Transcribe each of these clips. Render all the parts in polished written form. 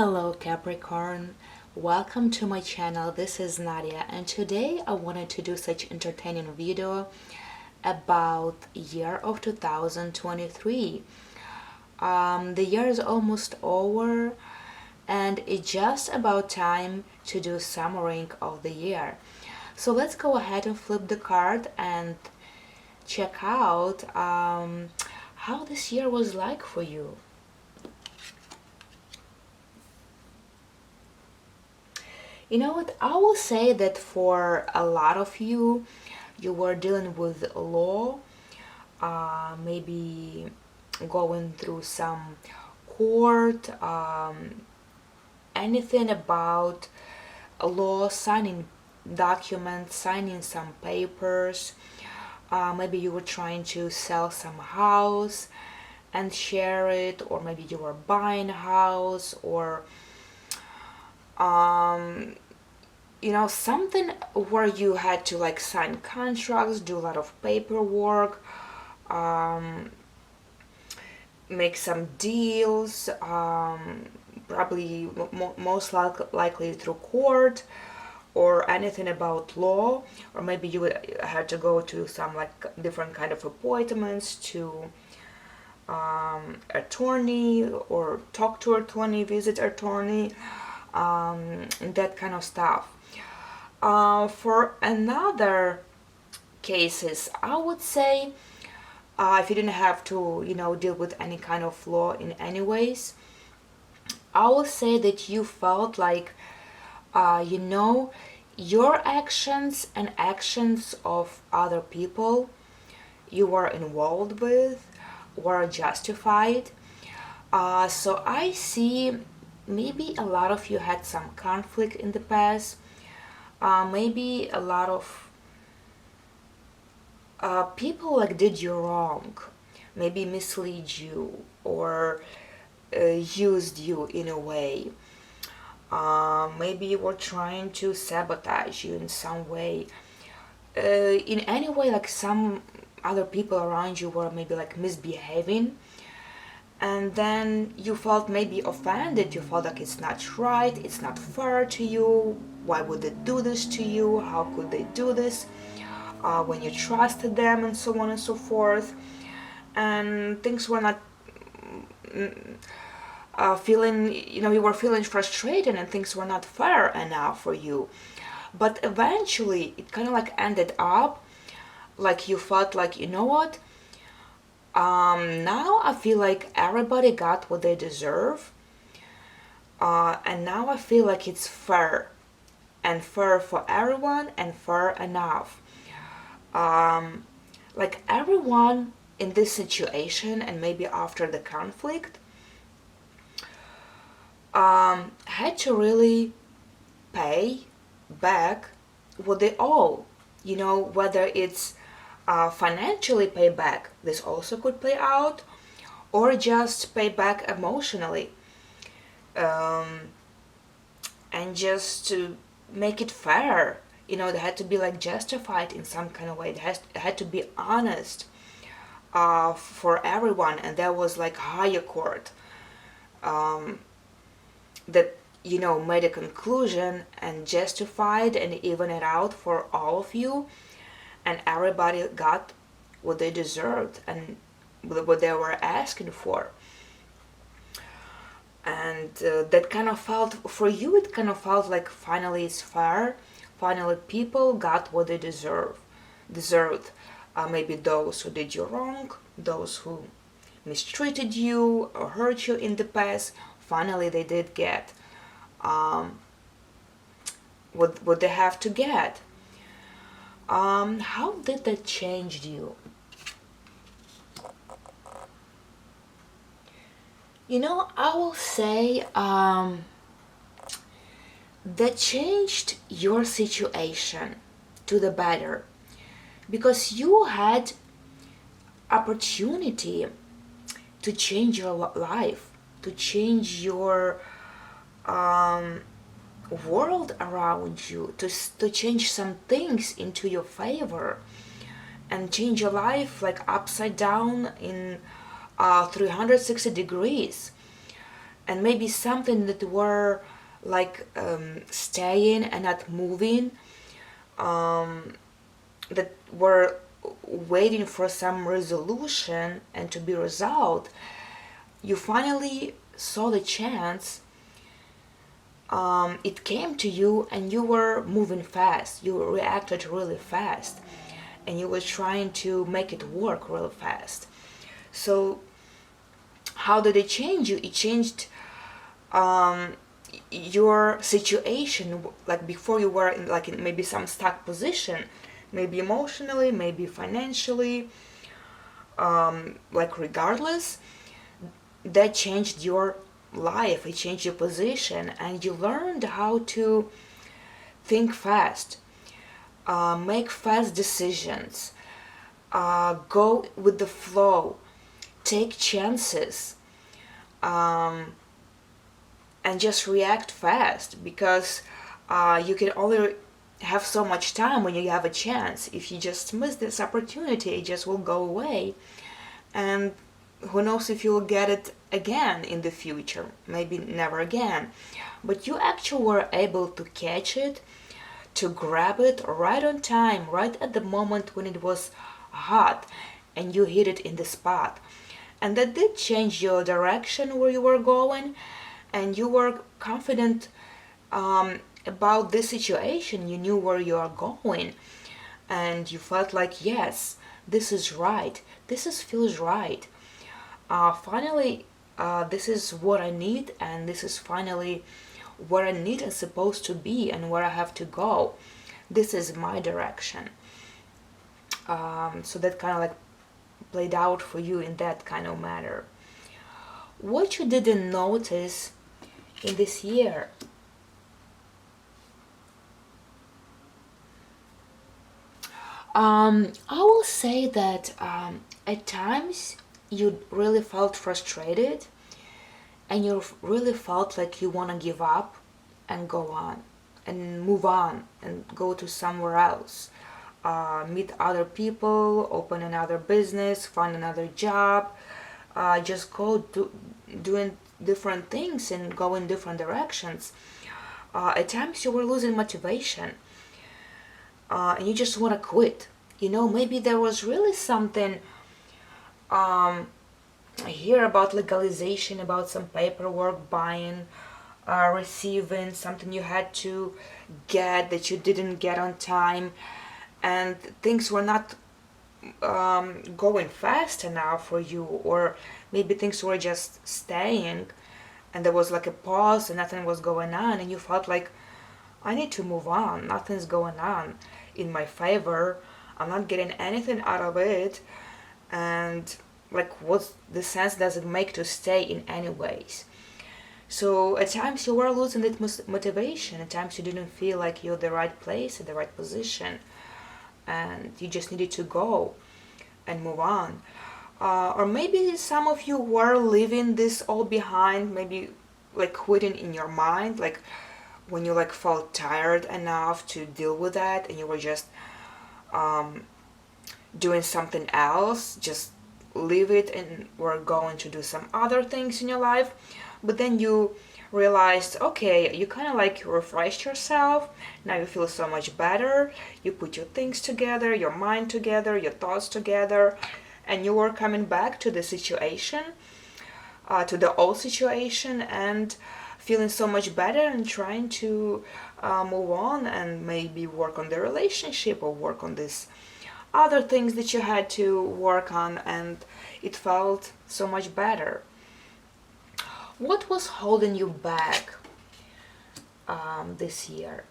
Hello Capricorn, welcome to my channel. This is Nadia and today I wanted to do such entertaining video about year of 2023. The year is almost over and it's just about time to do summarizing of the year. So let's go ahead and flip the card and check out how this year was like for you. You know what? I will say that for a lot of you, you were dealing with law, maybe going through some court, anything about a law, signing documents, signing some papers. Maybe you were trying to sell some house and share it, or maybe you were buying a house, or something where you had to like sign contracts, do a lot of paperwork, make some deals, probably most likely through court or anything about law, or maybe you had to go to some like different kind of appointments to attorney, or talk to attorney, visit attorney, and that kind of stuff. For another cases, I would say if you didn't have to, deal with any kind of law in any ways, I would say that you felt like, your actions and actions of other people you were involved with were justified. So I see maybe a lot of you had some conflict in the past. Maybe a lot of people like did you wrong, maybe mislead you or used you in a way. Maybe you were trying to sabotage you in some way. In any way, like some other people around you were maybe like misbehaving, and then you felt maybe offended. You felt like it's not right, it's not fair to you. Why would they do this to you? How could they do this when you trusted them, and so on and so forth. And things were not feeling, you were feeling frustrated, and things were not fair enough for you. But eventually it kind of like ended up like you felt like, you know what, now I feel like everybody got what they deserve, and now I feel like it's fair, and fair for everyone, and fair enough. Like everyone in this situation, and maybe after the conflict, had to really pay back what they owe. Whether it's financially pay back, this also could play out, or just pay back emotionally, and just to make it fair. They had to be like justified in some kind of way. It had to be honest for everyone, and there was like higher court that made a conclusion and justified and even it out for all of you, and everybody got what they deserved and what they were asking for. And that kind of felt, for you, it kind of felt like finally it's fair. Finally people got what they deserved. Maybe those who did you wrong, those who mistreated you or hurt you in the past, finally they did get what they have to get. How did that change you? I will say that changed your situation to the better, because you had opportunity to change your life, to change your world around you, to change some things into your favor, and change your life like upside down in 360 degrees. and maybe something that were like staying and not moving, that were waiting for some resolution and to be resolved. You finally saw the chance. It came to you and you were moving fast. You reacted really fast and you were trying to make it work really fast. So how did it change you? It changed your situation. Like before, you were in maybe some stuck position, maybe emotionally, maybe financially, like regardless, that changed your life. It changed your position, and you learned how to think fast, make fast decisions, go with the flow, take chances, and just react fast, because you can only have so much time when you have a chance. If you just miss this opportunity, it just will go away, and who knows if you'll get it again in the future. Maybe never again. But you actually were able to catch it, to grab it right on time, right at the moment when it was hot, and you hit it in the spot. And that did change your direction where you were going, and you were confident about this situation. You knew where you are going, and you felt like, yes, this is right. Feels right. Finally, this is what I need, and this is finally where I need and supposed to be, and where I have to go. This is my direction. So that kind of like played out for you in that kind of matter. What you didn't notice in this year? I will say that at times you really felt frustrated, and you really felt like you want to give up and go on and move on and go to somewhere else, meet other people, open another business, find another job, just go doing different things and go in different directions. At times you were losing motivation, and you just want to quit. Maybe there was really something. I hear about legalization, about some paperwork, buying, receiving something you had to get that you didn't get on time, and things were not going fast enough for you, or maybe things were just staying, and there was like a pause and nothing was going on, and you felt like, I need to move on. Nothing's going on in my favor. I'm not getting anything out of it, and like, what the sense does it make to stay in any ways? So at times you were losing that motivation. At times you didn't feel like you're the right place, at the right position, and you just needed to go and move on. Or maybe some of you were leaving this all behind, maybe like quitting in your mind, like when you like felt tired enough to deal with that, and you were just doing something else, just leave it and were going to do some other things in your life. But then you realized, okay, you kind of like refreshed yourself. Now you feel so much better. You put your things together, your mind together, your thoughts together, and you were coming back to the situation, to the old situation, and feeling so much better, and trying to move on and maybe work on the relationship, or work on this other things that you had to work on, and it felt so much better. What was holding you back this year?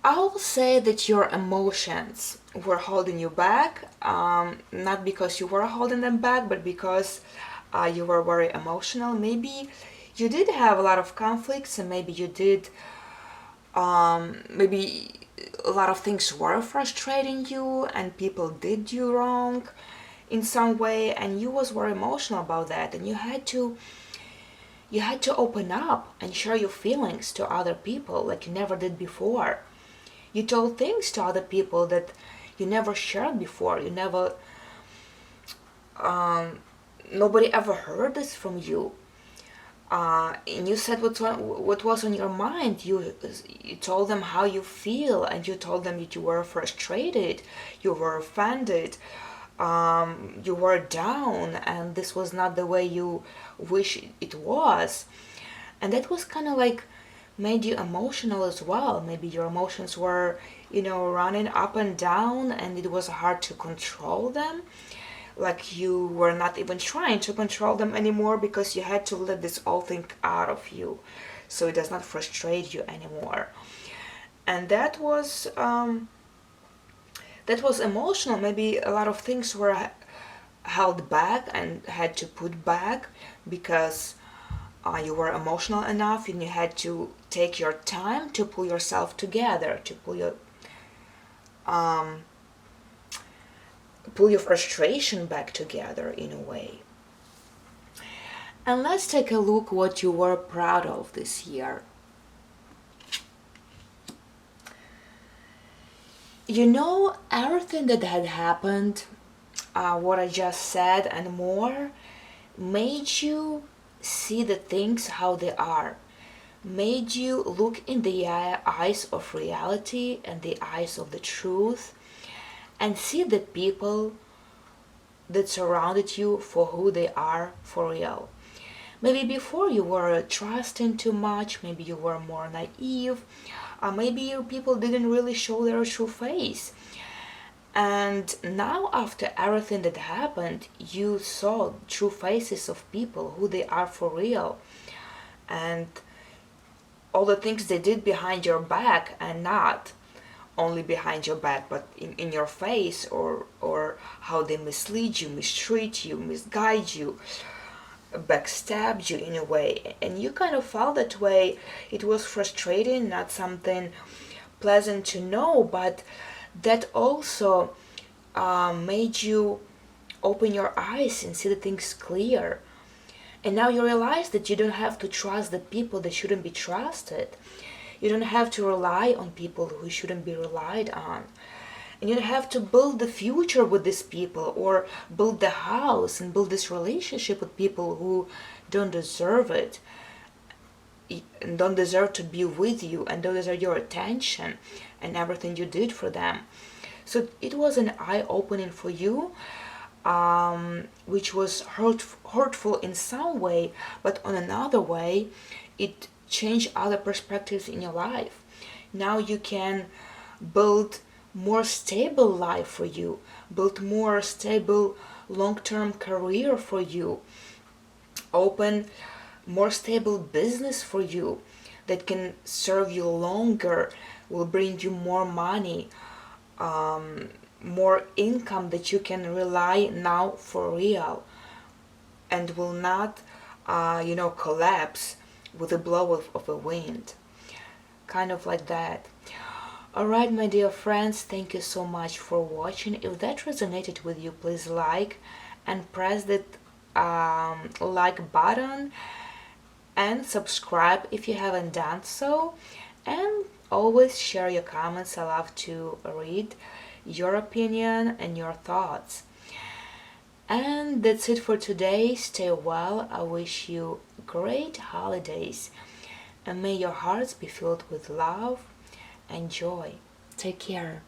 I will say that your emotions were holding you back, not because you were holding them back, but because you were very emotional. Maybe you did have a lot of conflicts, and maybe you did, maybe a lot of things were frustrating you, and people did you wrong in some way, and you was very emotional about that, and you had to open up and share your feelings to other people like you never did before. You told things to other people that you never shared before. You never, nobody ever heard this from you. and you said what was on your mind. You told them how you feel, and you told them that you were frustrated, you were offended, you were down, and this was not the way you wish it was. And that was kind of like made you emotional as well. Maybe your emotions were, running up and down, and it was hard to control them. Like you were not even trying to control them anymore because you had to let this whole thing out of you, so it does not frustrate you anymore. And that was emotional. Maybe a lot of things were held back and had to put back because you were emotional enough, and you had to take your time to pull yourself together, to pull your frustration back together in a way. And let's take a look what you were proud of this year. Everything that had happened, what I just said and more, made you see the things how they are, made you look in the eyes of reality and the eyes of the truth, and see the people that surrounded you for who they are for real. Maybe before you were trusting too much, maybe you were more naive, maybe your people didn't really show their true face. And now, after everything that happened, you saw true faces of people, who they are for real, and all the things they did behind your back, and not only behind your back, but in your face, or how they mislead you, mistreat you, misguide you, backstabbed you in a way. And you kind of felt that way. It was frustrating, not something pleasant to know, but that also made you open your eyes and see the things clear. And now you realize that you don't have to trust the people that shouldn't be trusted. You don't have to rely on people who shouldn't be relied on. And you don't have to build the future with these people, or build the house and build this relationship with people who don't deserve it, and don't deserve to be with you, and don't deserve your attention and everything you did for them. So it was an eye-opening for you, which was hurtful in some way, but on another way, it changed other perspectives in your life. Now you can build more stable life for you, build more stable long-term career for you, open more stable business for you that can serve you longer, will bring you more money, more income that you can rely now for real, and will not collapse with a blow of a wind. Kind of like that. Alright, my dear friends, thank you so much for watching. If that resonated with you, please like and press that like button, and subscribe if you haven't done so, and always share your comments. I love to read your opinion and your thoughts. And that's it for today. Stay well. I wish you great holidays, and may your hearts be filled with love and joy. Take care.